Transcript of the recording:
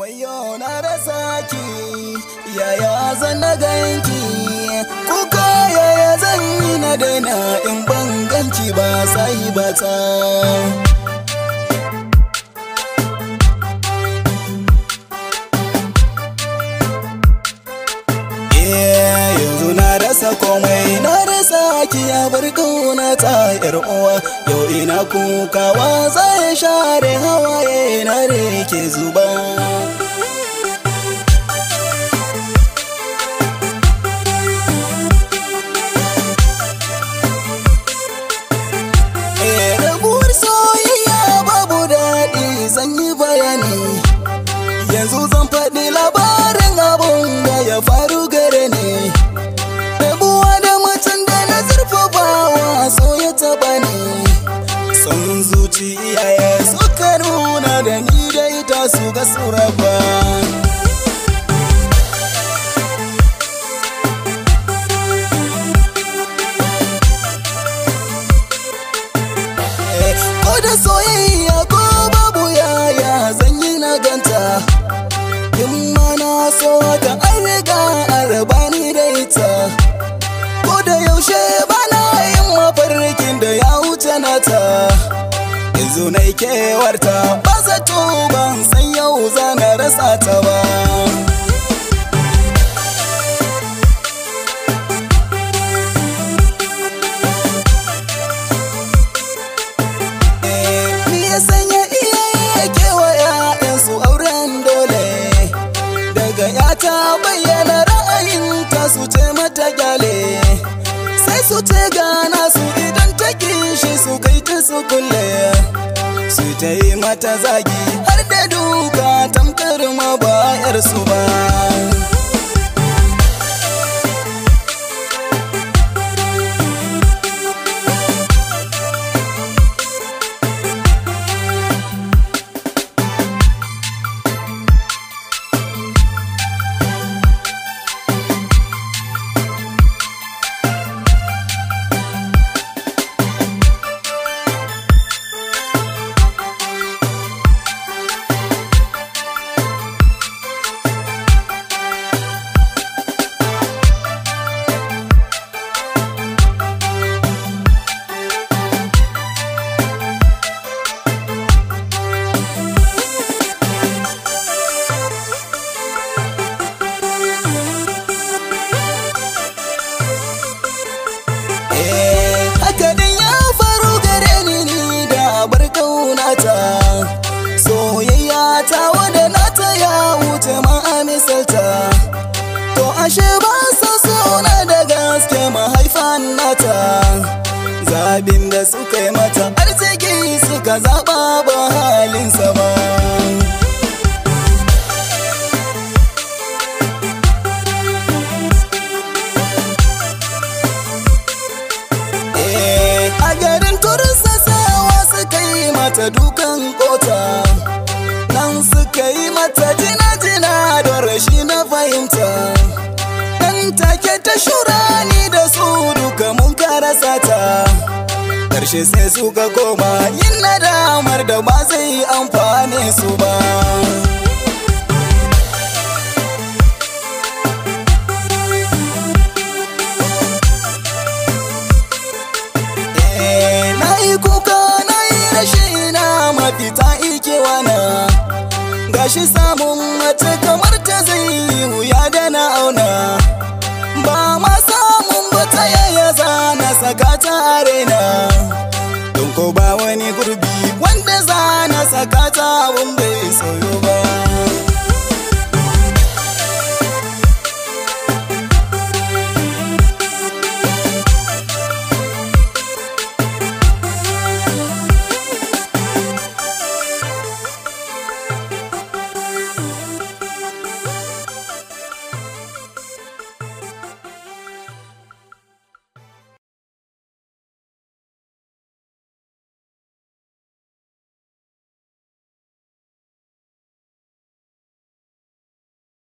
Wayo na rasa ki, yaya zan na ganki, kuka yaya zan yi na daina in ban ganki ba sahibata. Yanzu na rasa komai, na rasa ki ya bar kauna ta yar uwa. Yau ina kukawa zai share hawaye na rike zuba. Rabuwar soyayya babu daɗi, zan yi bayani. Yanzu zan faɗi labarin abun da ya faru gare ni. Rabuwa da mutum da na zurfafawa so ya taɓa ni. Son zuci iyaye suka nuna da ni da ita su ga su raba. Ko da soyayya ko babu yaya zan yi na ganta. In ma na so ta an riga an raba ni da ita. Ko da yaushe bana yin mafarkin da ya wuce nata. Yanzu na kewarta ba zato ban san yau za na rasa ta ba. Ya sanya iyaye kewa ‘ya'yansu auren dole. Daga ya ta bayyana ra'ayinta su ce mata gyale. Sai su ce gana su idan ta kishi su kai ta su kulle. Su ta yi mata zagi har da duka tamkar ma ba ‘yarsu ba. Soyayya ta wada nata ya wuce ma a misalta. To ashe ba sa sona da gaske mahaifan nata. Zabin da suka yi mata arziki suka zaɓa ba halinsa ba. A garin Tursasawa suka yi mata dukan kota. Nan suka yi mata jina-jina don rashi na fahimta. Nan take ta shurani da su duka mun karasa ta. Ƙarshe sai suka koma yin nadamar da ba zai amfane su ba. Na yi kuka na yi rashi na mafita ikewa na. Gashi samun mace kamar ta zai yi wuya da na auna. Ba ma samun ba ta yaya za na saka ta arena. Don ko ba wani gurbi wanda za na saka ta abun bai soyo